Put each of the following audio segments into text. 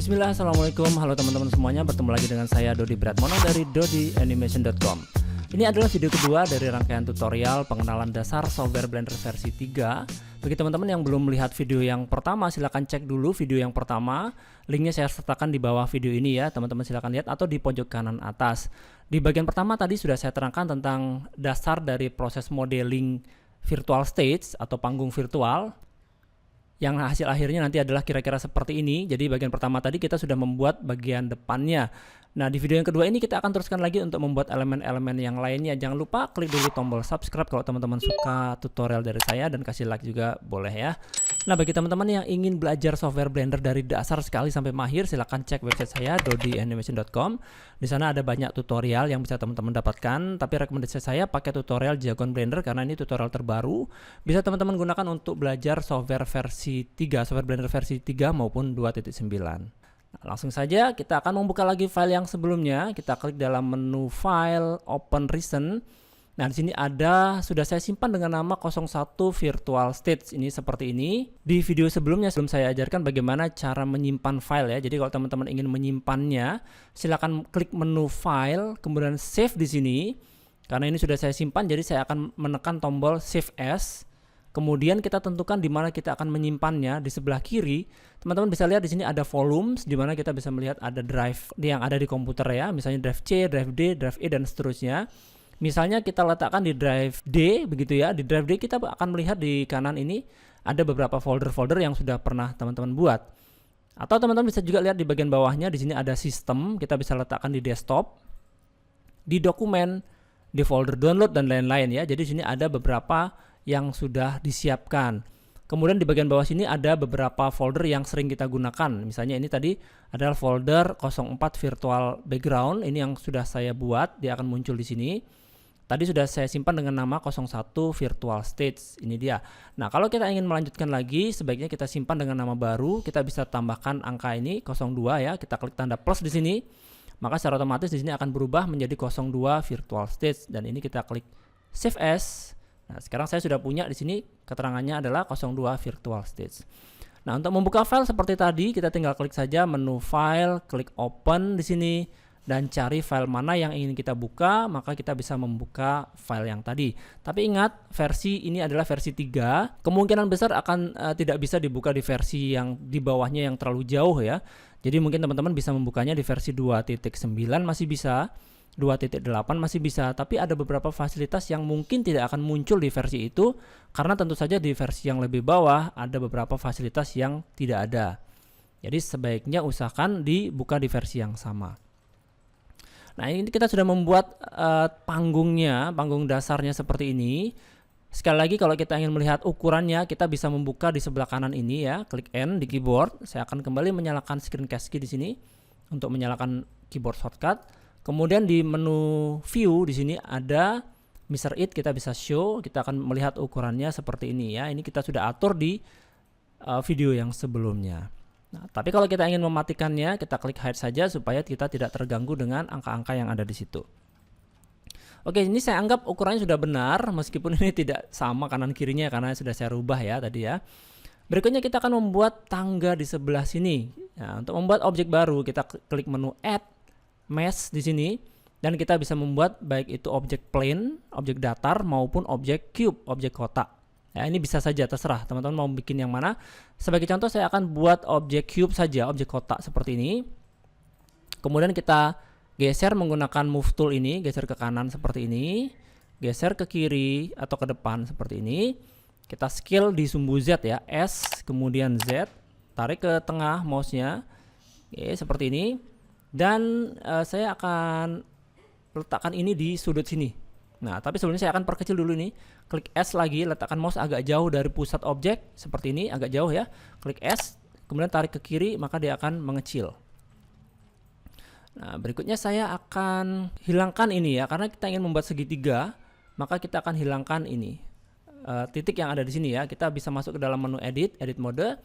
Bismillah, assalamualaikum, halo teman-teman semuanya. Bertemu lagi dengan saya Dodi Bratmono dari dodianimation.com. Ini adalah video kedua dari rangkaian tutorial pengenalan dasar software Blender versi 3. Bagi teman-teman yang belum melihat video yang pertama, silahkan cek dulu video yang pertama. Linknya saya sertakan di bawah video ini ya, teman-teman silahkan lihat, atau di pojok kanan atas. Di bagian pertama tadi sudah saya terangkan tentang dasar dari proses modeling virtual stage atau panggung virtual, yang hasil akhirnya nanti adalah kira-kira seperti ini. Jadi bagian pertama tadi kita sudah membuat bagian depannya. Nah, di video yang kedua ini kita akan teruskan lagi untuk membuat elemen-elemen yang lainnya. Jangan lupa klik dulu tombol subscribe kalau teman-teman suka tutorial dari saya, dan kasih like juga boleh ya. Nah, bagi teman-teman yang ingin belajar software Blender dari dasar sekali sampai mahir, silahkan cek website saya dodianimation.com. Di sana ada banyak tutorial yang bisa teman-teman dapatkan, tapi rekomendasi saya pakai tutorial Jargon Blender karena ini tutorial terbaru. Bisa teman-teman gunakan untuk belajar software versi 3, software Blender versi 3 maupun 2.9. Nah, langsung saja kita akan membuka lagi file yang sebelumnya. Kita klik dalam menu File, Open Recent. Nah, di sini sudah saya simpan dengan nama 01 Virtual Stage. Ini seperti ini. Di video sebelumnya saya ajarkan bagaimana cara menyimpan file ya. Jadi kalau teman-teman ingin menyimpannya, silakan klik menu File, kemudian Save di sini. Karena ini sudah saya simpan, jadi saya akan menekan tombol Save As. Kemudian kita tentukan di mana kita akan menyimpannya. Di sebelah kiri, teman-teman bisa lihat di sini ada volumes, di mana kita bisa melihat ada drive yang ada di komputer ya. Misalnya drive C, drive D, drive E, dan seterusnya. Misalnya kita letakkan di drive D, begitu ya. Di drive D kita akan melihat di kanan ini ada beberapa folder-folder yang sudah pernah teman-teman buat. Atau teman-teman bisa juga lihat di bagian bawahnya, di sini ada sistem, kita bisa letakkan di desktop, di dokumen, di folder download, dan lain-lain ya. Jadi di sini ada beberapa yang sudah disiapkan. Kemudian di bagian bawah sini ada beberapa folder yang sering kita gunakan. Misalnya ini tadi adalah folder 04 virtual background. Ini yang sudah saya buat, dia akan muncul di sini. Tadi sudah saya simpan dengan nama 01 virtual stage. Ini dia. Nah, kalau kita ingin melanjutkan lagi, sebaiknya kita simpan dengan nama baru. Kita bisa tambahkan angka ini 02 ya. Kita klik tanda plus di sini. Maka secara otomatis di sini akan berubah menjadi 02 virtual stage, dan ini kita klik save as. Nah, sekarang saya sudah punya di sini keterangannya adalah 02 virtual stage. Nah, untuk membuka file seperti tadi, kita tinggal klik saja menu file, klik open di sini, dan cari file mana yang ingin kita buka, maka kita bisa membuka file yang tadi. Tapi ingat, versi ini adalah versi 3. Kemungkinan besar akan tidak bisa dibuka di versi yang di bawahnya yang terlalu jauh ya. Jadi mungkin teman-teman bisa membukanya di versi 2.9 masih bisa. 2.8 masih bisa, tapi ada beberapa fasilitas yang mungkin tidak akan muncul di versi itu, karena tentu saja di versi yang lebih bawah ada beberapa fasilitas yang tidak ada. Jadi sebaiknya usahakan dibuka di versi yang sama. Nah, ini kita sudah membuat panggung dasarnya seperti ini. Sekali lagi, kalau kita ingin melihat ukurannya, kita bisa membuka di sebelah kanan ini ya, klik N di keyboard. Saya akan kembali menyalakan screencast key di sini untuk menyalakan keyboard shortcut. Kemudian di menu view di sini ada Mr. It, kita bisa show, kita akan melihat ukurannya seperti ini ya. Ini kita sudah atur di video yang sebelumnya. Nah, tapi kalau kita ingin mematikannya, kita klik hide saja supaya kita tidak terganggu dengan angka-angka yang ada di situ. Oke, ini saya anggap ukurannya sudah benar, meskipun ini tidak sama kanan kirinya karena sudah saya rubah ya tadi ya. Berikutnya kita akan membuat tangga di sebelah sini. Nah, untuk membuat objek baru, kita klik menu add mesh di sini, dan kita bisa membuat baik itu objek plane, objek datar, maupun objek cube, objek kotak. Ya, ini bisa saja, terserah teman-teman mau bikin yang mana. Sebagai contoh, saya akan buat objek cube saja, objek kotak seperti ini. Kemudian kita geser menggunakan move tool ini, geser ke kanan seperti ini, geser ke kiri atau ke depan seperti ini. Kita scale di sumbu Z ya, S kemudian Z, tarik ke tengah mouse-nya. Oke, seperti ini. Dan saya akan letakkan ini di sudut sini. Nah, tapi sebelumnya saya akan perkecil dulu ini. Klik S lagi, letakkan mouse agak jauh dari pusat objek seperti ini, agak jauh ya. Klik S, kemudian tarik ke kiri, maka dia akan mengecil. Nah, berikutnya saya akan hilangkan ini ya, karena kita ingin membuat segitiga, maka kita akan hilangkan ini titik yang ada di sini ya. Kita bisa masuk ke dalam menu edit mode,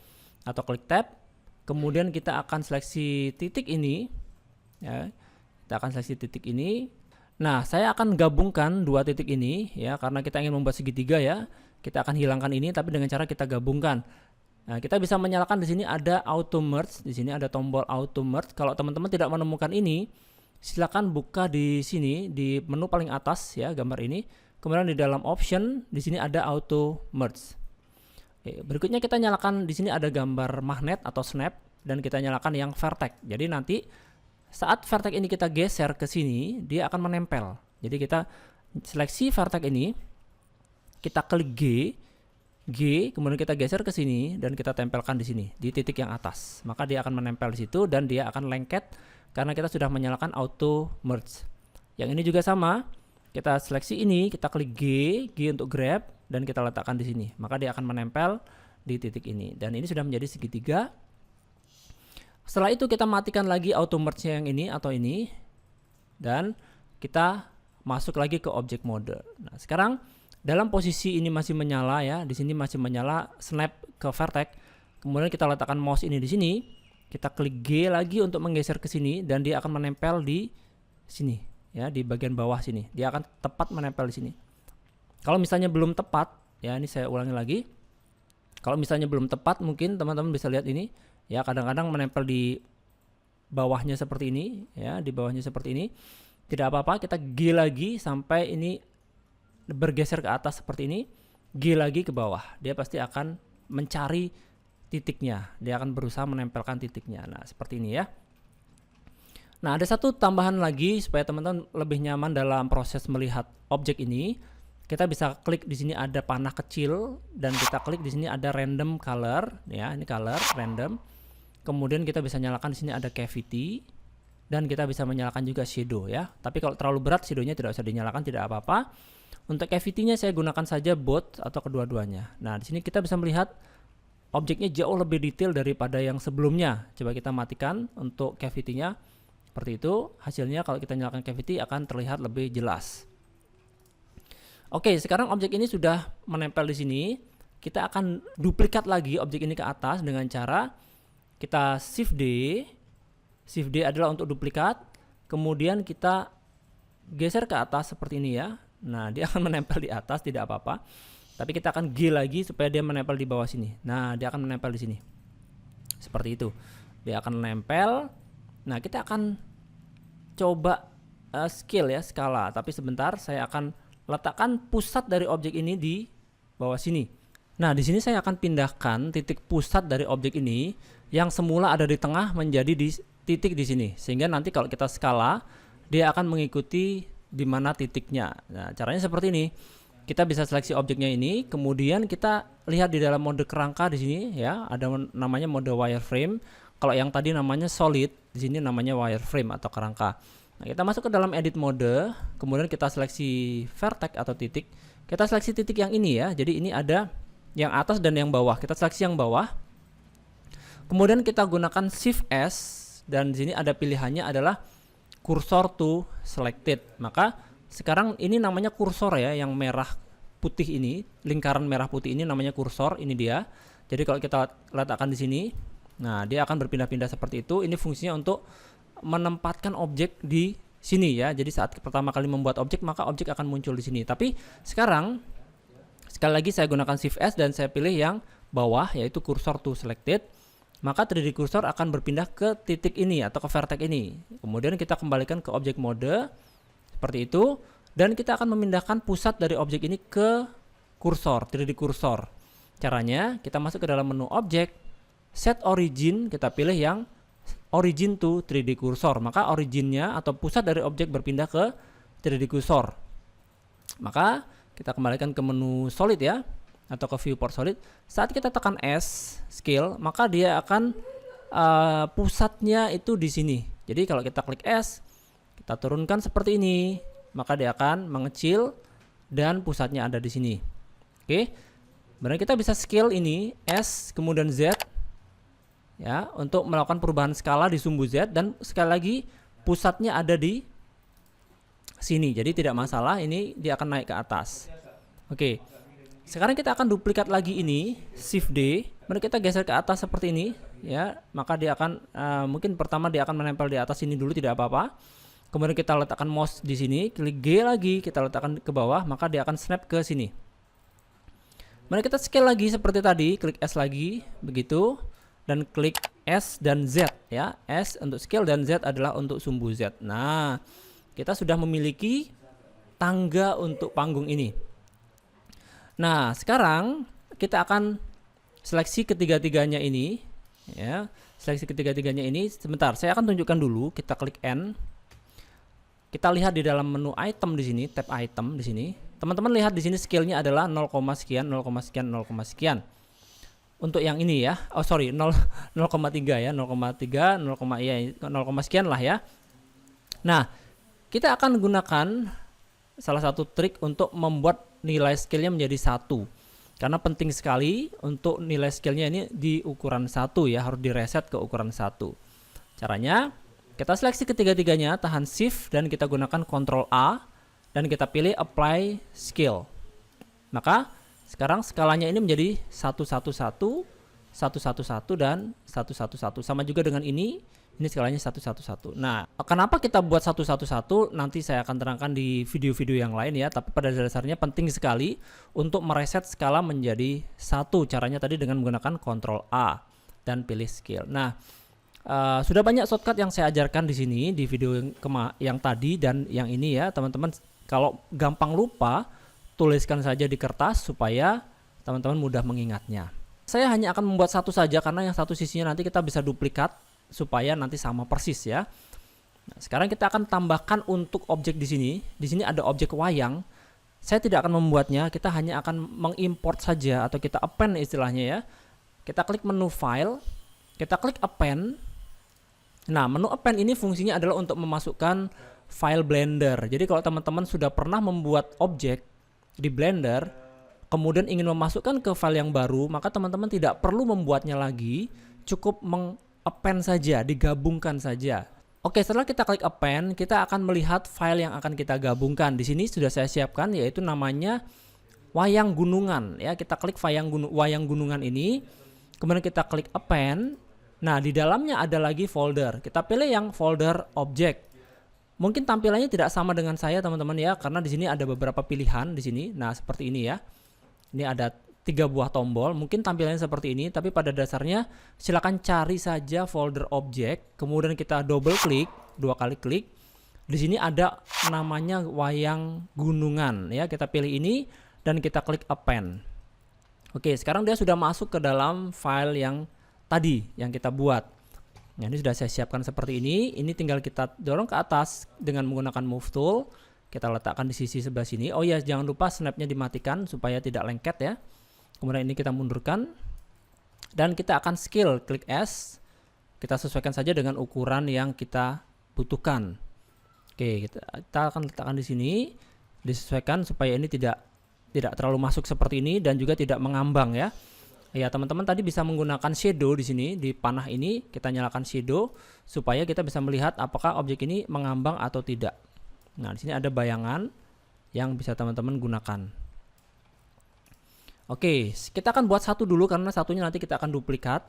atau klik tab. Kemudian kita akan seleksi titik ini. Ya, kita akan seleksi titik ini. Nah, saya akan gabungkan dua titik ini ya, karena kita ingin membuat segitiga ya. Kita akan hilangkan ini, tapi dengan cara kita gabungkan. Nah, kita bisa menyalakan di sini ada auto merge, di sini ada tombol auto merge. Kalau teman-teman tidak menemukan ini, silakan buka di sini di menu paling atas ya, gambar ini. Kemudian di dalam option di sini ada auto merge. Oke, berikutnya kita nyalakan di sini ada gambar magnet atau snap dan kita nyalakan yang vertex. Jadi nanti saat vertex ini kita geser ke sini, dia akan menempel. Jadi kita seleksi vertex ini, kita klik G, kemudian kita geser ke sini dan kita tempelkan di sini di titik yang atas. Maka dia akan menempel di situ dan dia akan lengket karena kita sudah menyalakan auto merge. Yang ini juga sama. Kita seleksi ini, kita klik G untuk grab dan kita letakkan di sini. Maka dia akan menempel di titik ini dan ini sudah menjadi segitiga. Setelah itu kita matikan lagi auto merge yang ini atau ini dan kita masuk lagi ke object mode. Nah, sekarang dalam posisi ini masih menyala ya, di sini masih menyala, snap ke vertex. Kemudian kita letakkan mouse ini di sini, kita klik G lagi untuk menggeser ke sini dan dia akan menempel di sini ya, di bagian bawah sini. Dia akan tepat menempel di sini. Kalau misalnya belum tepat, ya ini saya ulangi lagi. Kalau misalnya belum tepat, mungkin teman-teman bisa lihat ini ya, kadang-kadang menempel di bawahnya seperti ini ya, di bawahnya seperti ini. Tidak apa-apa, kita G lagi sampai ini bergeser ke atas seperti ini, G lagi ke bawah. Dia pasti akan mencari titiknya, dia akan berusaha menempelkan titiknya. Nah, seperti ini ya. Nah, ada satu tambahan lagi supaya teman-teman lebih nyaman dalam proses melihat objek ini. Kita bisa klik di sini ada panah kecil dan kita klik di sini ada random color ya, ini color random. Kemudian kita bisa nyalakan di sini ada cavity dan kita bisa menyalakan juga shadow ya. Tapi kalau terlalu berat shadownya tidak usah dinyalakan, tidak apa-apa. Untuk cavity-nya saya gunakan saja both atau kedua-duanya. Nah, di sini kita bisa melihat objeknya jauh lebih detail daripada yang sebelumnya. Coba kita matikan untuk cavity-nya. Seperti itu, hasilnya kalau kita nyalakan cavity akan terlihat lebih jelas. Oke, sekarang objek ini sudah menempel di sini. Kita akan duplikat lagi objek ini ke atas dengan cara kita Shift D. Shift D adalah untuk duplikat. Kemudian kita geser ke atas seperti ini ya. Nah, dia akan menempel di atas, tidak apa-apa. Tapi kita akan G lagi supaya dia menempel di bawah sini. Nah, dia akan menempel di sini. Seperti itu. Dia akan menempel. Nah, kita akan coba scale ya, skala. Tapi sebentar, saya akan letakkan pusat dari objek ini di bawah sini. Nah, di sini saya akan pindahkan titik pusat dari objek ini yang semula ada di tengah menjadi di titik di sini. Sehingga nanti kalau kita skala, dia akan mengikuti di mana titiknya. Nah, caranya seperti ini. Kita bisa seleksi objeknya ini, kemudian kita lihat di dalam mode kerangka di sini ya, ada namanya mode wireframe. Kalau yang tadi namanya solid, di sini namanya wireframe atau kerangka. Nah, kita masuk ke dalam edit mode, kemudian kita seleksi vertex atau titik. Kita seleksi titik yang ini ya. Jadi ini ada yang atas dan yang bawah. Kita seleksi yang bawah. Kemudian kita gunakan Shift S dan di sini ada pilihannya adalah cursor to selected. Maka sekarang ini namanya kursor ya, yang merah putih ini, lingkaran merah putih ini namanya kursor, ini dia. Jadi kalau kita letakkan di sini, nah dia akan berpindah-pindah seperti itu. Ini fungsinya untuk menempatkan objek di sini ya. Jadi saat pertama kali membuat objek, maka objek akan muncul di sini. Tapi sekarang sekali lagi saya gunakan Shift S dan saya pilih yang bawah yaitu cursor to selected. Maka 3D cursor akan berpindah ke titik ini atau ke vertex ini. Kemudian kita kembalikan ke objek mode seperti itu dan kita akan memindahkan pusat dari objek ini ke kursor, 3D cursor. Caranya kita masuk ke dalam menu objek, set origin, kita pilih yang origin to 3D cursor. Maka originnya atau pusat dari objek berpindah ke 3D cursor. Maka kita kembalikan ke menu solid ya, atau ke viewport solid. Saat kita tekan S scale, maka dia akan pusatnya itu di sini. Jadi kalau kita klik S, kita turunkan seperti ini, maka dia akan mengecil dan pusatnya ada di sini. Oke. Kemudian kita bisa scale ini S kemudian Z ya, untuk melakukan perubahan skala di sumbu Z, dan sekali lagi pusatnya ada di sini. Jadi tidak masalah, ini dia akan naik ke atas. Oke. Sekarang kita akan duplikat lagi ini, Shift D, kemudian kita geser ke atas seperti ini, ya. Maka dia akan mungkin pertama dia akan menempel di atas ini dulu, tidak apa-apa. Kemudian kita letakkan mouse di sini, klik G lagi, kita letakkan ke bawah, maka dia akan snap ke sini. Kemudian kita scale lagi seperti tadi, klik S lagi, begitu, dan klik S dan Z ya. S untuk scale dan Z adalah untuk sumbu Z. Nah, kita sudah memiliki tangga untuk panggung ini. Nah, sekarang kita akan seleksi ketiga-tiganya ini ya. Seleksi ketiga-tiganya ini sebentar, saya akan tunjukkan dulu. Kita klik N. Kita lihat di dalam menu item di sini, tab item di sini. Teman-teman lihat di sini scale-nya adalah 0, sekian, 0, sekian, 0, sekian. Untuk yang ini ya. Oh sorry, 0,3 ya, 0,3, 0, sekian lah ya. Nah, kita akan gunakan salah satu trik untuk membuat nilai scale-nya menjadi 1. Karena penting sekali untuk nilai scale-nya ini di ukuran 1 ya, harus direset ke ukuran 1. Caranya, kita seleksi ketiga-tiganya, tahan Shift dan kita gunakan Ctrl A dan kita pilih Apply Scale. Maka sekarang skalanya ini menjadi 111, 111 dan 111. Sama juga dengan ini skalanya 111. Nah, kenapa kita buat 111? Nanti saya akan terangkan di video-video yang lain ya. Tapi pada dasarnya penting sekali untuk mereset skala menjadi 1. Caranya tadi dengan menggunakan Ctrl A dan pilih scale. Nah, sudah banyak shortcut yang saya ajarkan di sini di video yang tadi dan yang ini ya, teman-teman. Kalau gampang lupa, tuliskan saja di kertas supaya teman-teman mudah mengingatnya. Saya hanya akan membuat satu saja karena yang satu sisinya nanti kita bisa duplikat supaya nanti sama persis ya. Nah, sekarang kita akan tambahkan untuk objek di sini. Di sini ada objek wayang. Saya tidak akan membuatnya, kita hanya akan mengimport saja atau kita append istilahnya ya. Kita klik menu file, kita klik append. Nah, menu append ini fungsinya adalah untuk memasukkan file Blender. Jadi kalau teman-teman sudah pernah membuat objek di Blender, kemudian ingin memasukkan ke file yang baru, maka teman-teman tidak perlu membuatnya lagi, cukup meng-append saja, digabungkan saja. Oke, setelah kita klik append, kita akan melihat file yang akan kita gabungkan. Di sini sudah saya siapkan, yaitu namanya wayang gunungan. Ya, kita klik wayang gunungan ini, kemudian kita klik append. Nah, di dalamnya ada lagi folder. Kita pilih yang folder objek. Mungkin tampilannya tidak sama dengan saya teman-teman ya, karena di sini ada beberapa pilihan di sini. Nah, seperti ini ya. Ini ada 3 buah tombol, mungkin tampilannya seperti ini, tapi pada dasarnya silakan cari saja folder objek, kemudian kita double klik, 2 kali klik. Di sini ada namanya wayang gunungan ya, kita pilih ini dan kita klik append. Oke, sekarang dia sudah masuk ke dalam file yang tadi yang kita buat. Nah, ini sudah saya siapkan seperti ini. Ini tinggal kita dorong ke atas dengan menggunakan move tool. Kita letakkan di sisi sebelah sini. Oh ya, jangan lupa snapnya dimatikan supaya tidak lengket ya. Kemudian ini kita mundurkan. Dan kita akan scale, klik S. Kita sesuaikan saja dengan ukuran yang kita butuhkan. Oke, kita akan letakkan di sini. Disesuaikan supaya ini tidak terlalu masuk seperti ini dan juga tidak mengambang ya. Ya, teman-teman tadi bisa menggunakan shadow di sini, di panah ini kita nyalakan shadow supaya kita bisa melihat apakah objek ini mengambang atau tidak. Nah, di sini ada bayangan yang bisa teman-teman gunakan. Oke, kita akan buat satu dulu karena satunya nanti kita akan duplikat.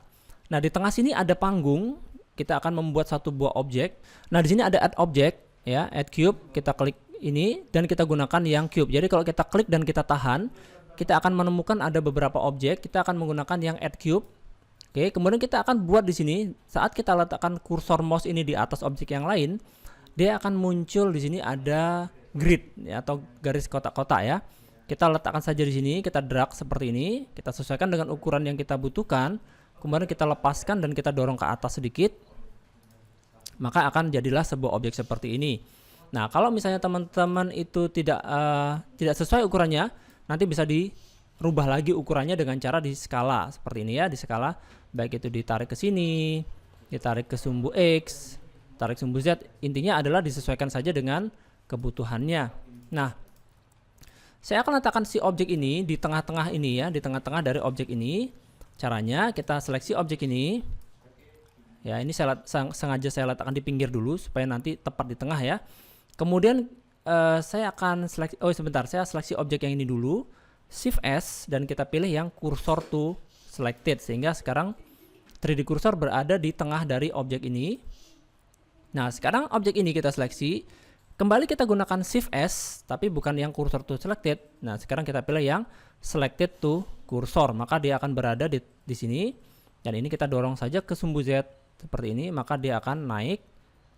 Nah, di tengah sini ada panggung, kita akan membuat satu buah objek. Nah, di sini ada add object ya, add cube, kita klik ini dan kita gunakan yang cube. Jadi kalau kita klik dan kita tahan, kita akan menemukan ada beberapa objek, kita akan menggunakan yang add cube. Oke, kemudian kita akan buat di sini, saat kita letakkan kursor mouse ini di atas objek yang lain, dia akan muncul di sini ada grid ya, atau garis kotak-kotak ya. Kita letakkan saja di sini, kita drag seperti ini, kita sesuaikan dengan ukuran yang kita butuhkan, kemudian kita lepaskan dan kita dorong ke atas sedikit, maka akan jadilah sebuah objek seperti ini. Nah, kalau misalnya teman-teman itu tidak sesuai ukurannya, nanti bisa dirubah lagi ukurannya dengan cara di skala seperti ini ya, di skala baik itu ditarik ke sini, ditarik ke sumbu X, tarik sumbu Z. Intinya adalah disesuaikan saja dengan kebutuhannya. Nah, saya akan letakkan si objek ini di tengah-tengah ini ya, di tengah-tengah dari objek ini. Caranya kita seleksi objek ini. Ya, ini sengaja saya letakkan di pinggir dulu supaya nanti tepat di tengah ya. Kemudian saya akan seleksi, saya seleksi objek yang ini dulu, Shift S dan kita pilih yang cursor to selected sehingga sekarang 3D cursor berada di tengah dari objek ini. Nah, sekarang objek ini kita seleksi, Kembali kita gunakan Shift S, tapi bukan yang cursor to selected. Nah, sekarang kita pilih yang selected to cursor, maka dia akan berada di sini. Dan ini kita dorong saja ke sumbu Z seperti ini, maka dia akan naik.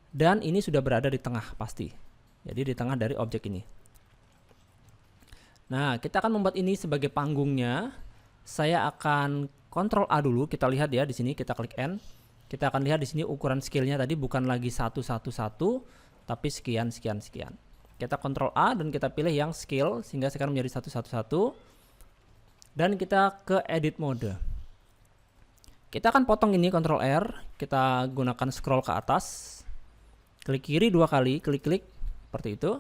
Dan ini sudah berada di tengah pasti. Jadi di tengah dari objek ini. Nah, kita akan membuat ini sebagai panggungnya. Saya akan Ctrl A dulu, kita lihat ya di sini, kita klik N. Kita akan lihat di sini ukuran scale-nya tadi bukan lagi 111, tapi sekian. Kita Ctrl A dan kita pilih yang scale sehingga sekarang menjadi 111. Dan kita ke edit mode. Kita akan potong ini Ctrl R, kita gunakan scroll ke atas. Klik kiri 2 kali, klik seperti itu.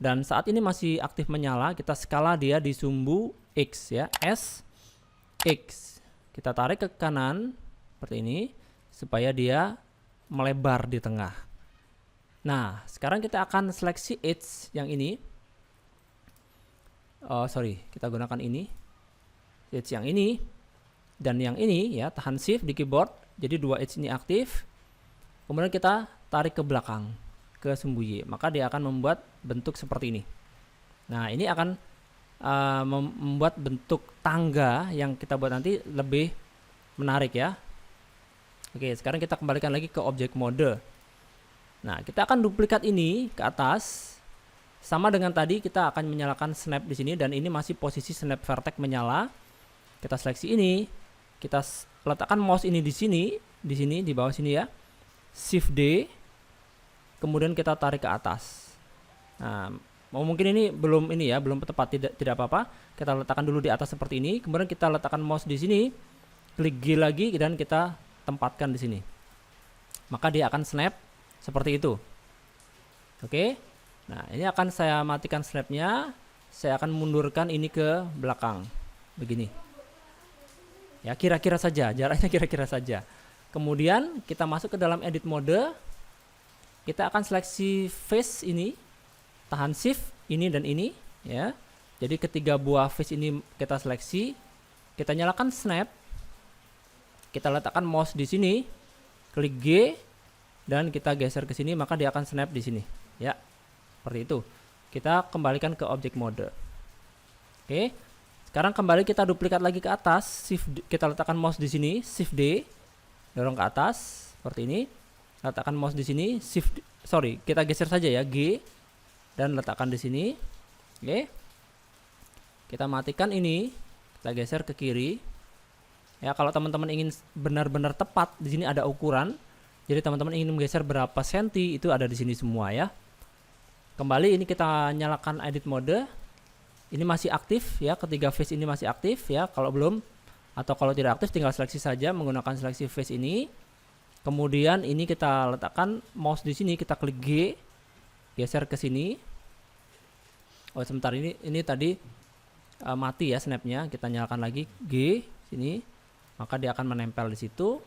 Dan saat ini masih aktif menyala, kita skala dia di sumbu X ya, S X. Kita tarik ke kanan seperti ini supaya dia melebar di tengah. Nah, sekarang kita akan seleksi edge yang ini. Kita gunakan ini. Edge yang ini dan yang ini ya, tahan shift di keyboard. Jadi 2 edge ini aktif. Kemudian kita tarik ke belakang ke sumbu Y, maka dia akan membuat bentuk seperti ini. Nah, ini akan membuat bentuk tangga yang kita buat nanti lebih menarik ya. Oke, sekarang kita kembalikan lagi ke objek mode. Nah, kita akan duplikat ini ke atas. Sama dengan tadi, kita akan menyalakan snap di sini dan ini masih posisi snap vertex menyala. Kita seleksi ini, kita letakkan mouse ini di sini, di bawah sini ya. Shift D. Kemudian kita tarik ke atas. Nah, mungkin ini belum tepat, tidak apa-apa. Kita letakkan dulu di atas seperti ini. Kemudian kita letakkan mouse di sini, klik G lagi dan kita tempatkan di sini. Maka dia akan snap seperti itu. Oke. Nah, ini akan saya matikan snapnya. Saya akan mundurkan ini ke belakang. Begini. Ya, kira-kira saja, jaraknya kira-kira saja. Kemudian kita masuk ke dalam edit mode. Kita akan seleksi face ini, tahan shift ini dan ini ya. Jadi ketiga buah face ini kita seleksi. Kita nyalakan snap. Kita letakkan mouse di sini. Klik G dan kita geser ke sini, maka dia akan snap di sini ya. Seperti itu. Kita kembalikan ke objek mode. Oke. Sekarang kembali kita duplikat lagi ke atas, kita letakkan mouse di sini, Shift D, dorong ke atas seperti ini. Letakkan mouse di sini, kita geser saja ya, G dan letakkan di sini. Oke. Kita matikan ini, kita geser ke kiri. Ya, kalau teman-teman ingin benar-benar tepat, di sini ada ukuran. Jadi teman-teman ingin menggeser berapa senti, itu ada di sini semua ya. Kembali ini kita nyalakan edit mode. Ini masih aktif ya, ketiga face ini masih aktif ya. Kalau belum atau kalau tidak aktif tinggal seleksi saja menggunakan seleksi face ini. Kemudian ini kita letakkan mouse di sini, kita klik G, geser ke sini. Oh, sebentar, ini tadi mati ya snapnya. Kita nyalakan lagi G sini, maka dia akan menempel di situ.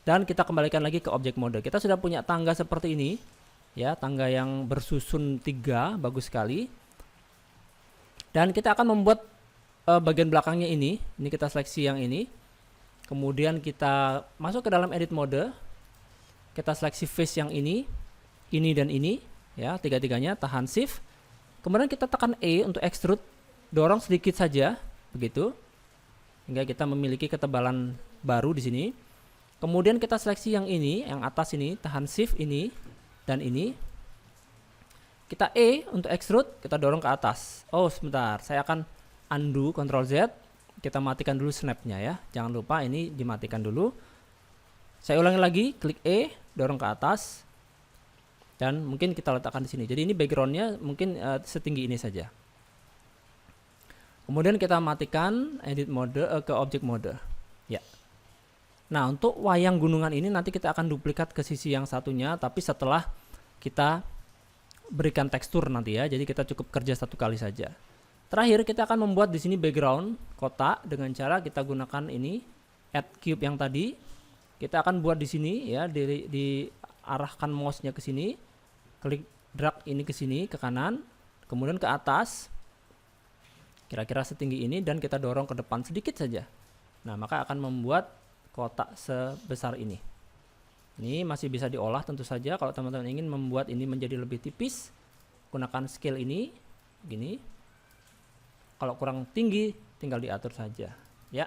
Dan kita kembalikan lagi ke objek mode. Kita sudah punya tangga seperti ini ya, tangga yang bersusun 3, bagus sekali. Dan kita akan membuat bagian belakangnya ini kita seleksi yang ini. Kemudian kita masuk ke dalam edit mode. Kita seleksi face yang ini dan ini ya, tiga-tiganya, tahan shift. Kemudian kita tekan E untuk extrude, dorong sedikit saja begitu hingga kita memiliki ketebalan baru di sini. Kemudian kita seleksi yang ini, yang atas ini, tahan shift ini dan ini. Kita E untuk extrude, kita dorong ke atas. Oh, sebentar, saya akan undo, Ctrl Z. Kita matikan dulu snapnya ya. Jangan lupa ini dimatikan dulu. Saya ulangi lagi, klik E, dorong ke atas. Dan mungkin kita letakkan di sini. Jadi ini backgroundnya mungkin setinggi ini saja. Kemudian kita matikan edit mode ke objek mode. Ya. Nah, untuk wayang gunungan ini nanti kita akan duplikat ke sisi yang satunya, tapi setelah kita berikan tekstur nanti ya. Jadi kita cukup kerja satu kali saja. Terakhir kita akan membuat di sini background kotak dengan cara kita gunakan ini add cube yang tadi. Kita akan buat di sini ya, diarahkan mouse-nya ke sini. Klik drag ini ke sini ke kanan, kemudian ke atas. Kira-kira setinggi ini dan kita dorong ke depan sedikit saja. Nah, maka akan membuat kotak sebesar ini. Ini masih bisa diolah tentu saja. Kalau teman-teman ingin membuat ini menjadi lebih tipis, gunakan scale ini, gini. Kalau kurang tinggi, tinggal diatur saja, ya.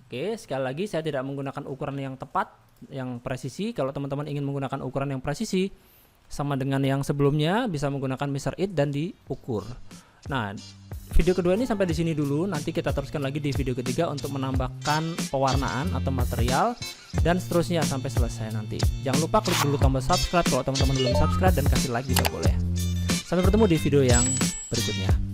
Oke, sekali lagi saya tidak menggunakan ukuran yang tepat, yang presisi. Kalau teman-teman ingin menggunakan ukuran yang presisi, sama dengan yang sebelumnya, bisa menggunakan measure it dan diukur. Nah, video kedua ini sampai di sini dulu. Nanti kita teruskan lagi di video ketiga untuk menambahkan pewarnaan atau material dan seterusnya sampai selesai nanti. Jangan lupa klik dulu tombol subscribe kalau teman-teman belum subscribe dan kasih like juga boleh. Sampai bertemu di video yang berikutnya.